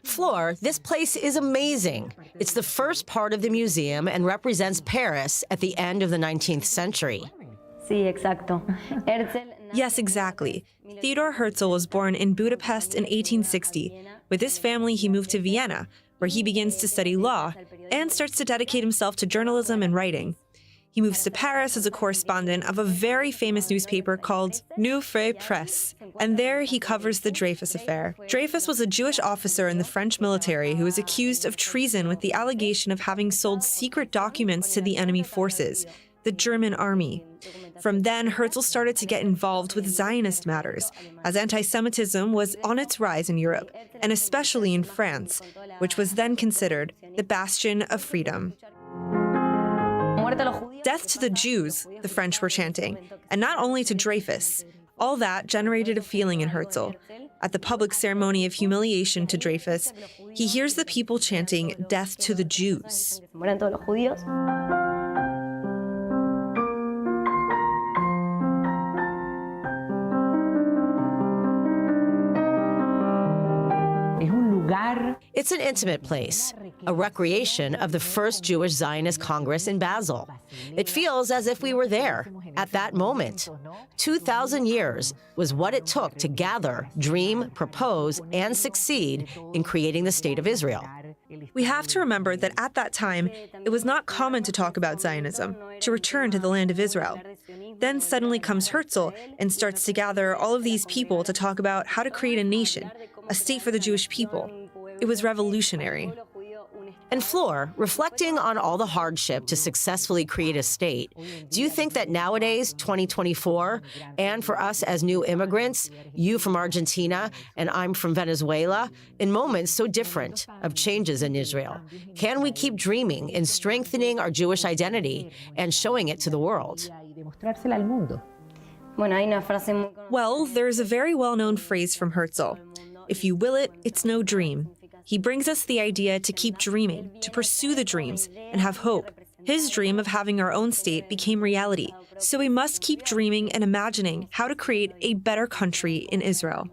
Flor, this place is amazing. It's the first part of the museum and represents Paris at the end of the 19th century. Sí, exacto. Yes, exactly. Theodore Herzl was born in Budapest in 1860. With his family, he moved to Vienna, where he begins to study law and starts to dedicate himself to journalism and writing. He moves to Paris as a correspondent of a very famous newspaper called Nouvelle Presse, and there he covers the Dreyfus affair. Dreyfus was a Jewish officer in the French military who was accused of treason with the allegation of having sold secret documents to the enemy forces, the German army. From then, Herzl started to get involved with Zionist matters, as anti-Semitism was on its rise in Europe, and especially in France, which was then considered the bastion of freedom. Death to the Jews, the French were chanting, and not only to Dreyfus. All that generated a feeling in Herzl. At the public ceremony of humiliation to Dreyfus, he hears the people chanting, "Death to the Jews." It's an intimate place, a recreation of the first Jewish Zionist Congress in Basel. It feels as if we were there at that moment. 2,000 years was what it took to gather, dream, propose, and succeed in creating the State of Israel. We have to remember that at that time, it was not common to talk about Zionism, to return to the land of Israel. Then suddenly comes Herzl and starts to gather all of these people to talk about how to create a nation, a state for the Jewish people. It was revolutionary. And Flor, reflecting on all the hardship to successfully create a state, do you think that nowadays, 2024, and for us as new immigrants, you from Argentina and I'm from Venezuela, in moments so different of changes in Israel, can we keep dreaming and strengthening our Jewish identity and showing it to the world? Well, there's a very well-known phrase from Herzl. If you will it, it's no dream. He brings us the idea to keep dreaming, to pursue the dreams, and have hope. His dream of having our own state became reality, so we must keep dreaming and imagining how to create a better country in Israel.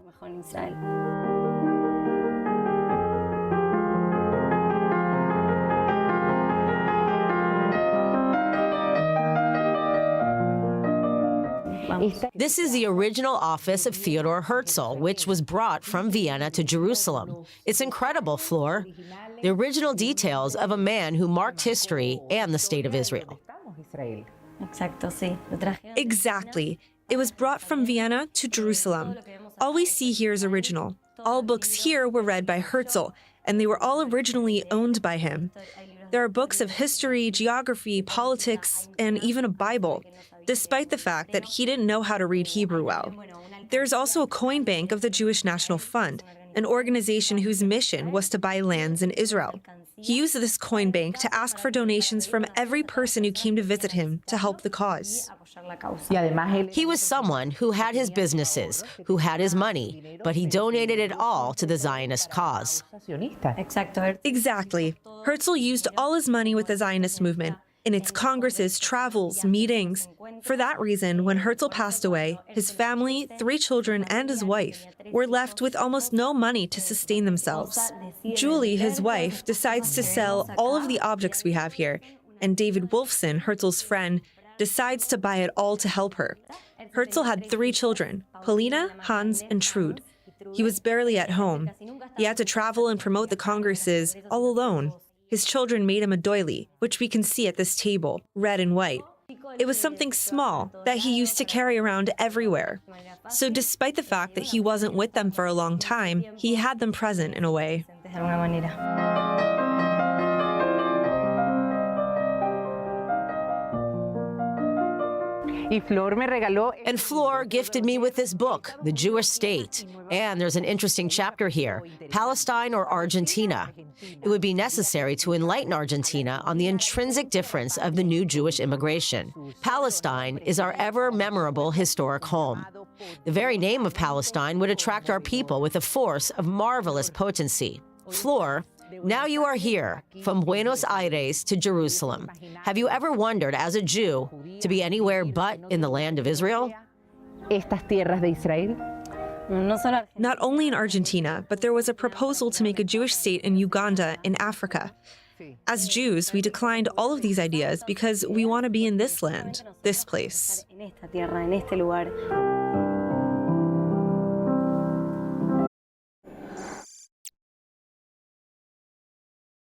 This is the original office of Theodore Herzl, which was brought from Vienna to Jerusalem. It's incredible, Flor. The original details of a man who marked history and the State of Israel. Exactly. It was brought from Vienna to Jerusalem. All we see here is original. All books here were read by Herzl, and they were all originally owned by him. There are books of history, geography, politics, and even a Bible, despite the fact that he didn't know how to read Hebrew well. There's also a coin bank of the Jewish National Fund, an organization whose mission was to buy lands in Israel. He used this coin bank to ask for donations from every person who came to visit him to help the cause. He was someone who had his businesses, who had his money, but he donated it all to the Zionist cause. Exactly. Herzl used all his money with the Zionist movement, in its congresses, travels, meetings. For that reason, when Herzl passed away, his family, 3 children, and his wife were left with almost no money to sustain themselves. Julie, his wife, decides to sell all of the objects we have here, and David Wolfson, Herzl's friend, decides to buy it all to help her. Herzl had 3 children, Polina, Hans, and Trude. He was barely at home. He had to travel and promote the congresses all alone. His children made him a doily, which we can see at this table, red and white. It was something small that he used to carry around everywhere. So despite the fact that he wasn't with them for a long time, he had them present in a way. And Flor gifted me with this book, The Jewish State. And there's an interesting chapter here, Palestine or Argentina. It would be necessary to enlighten Argentina on the intrinsic difference of the new Jewish immigration. Palestine is our ever-memorable historic home. The very name of Palestine would attract our people with a force of marvelous potency. Flor, now you are here, from Buenos Aires to Jerusalem. Have you ever wondered, as a Jew, to be anywhere but in the land of Israel? Not only in Argentina, but there was a proposal to make a Jewish state in Uganda, in Africa. As Jews, we declined all of these ideas because we want to be in this land, this place.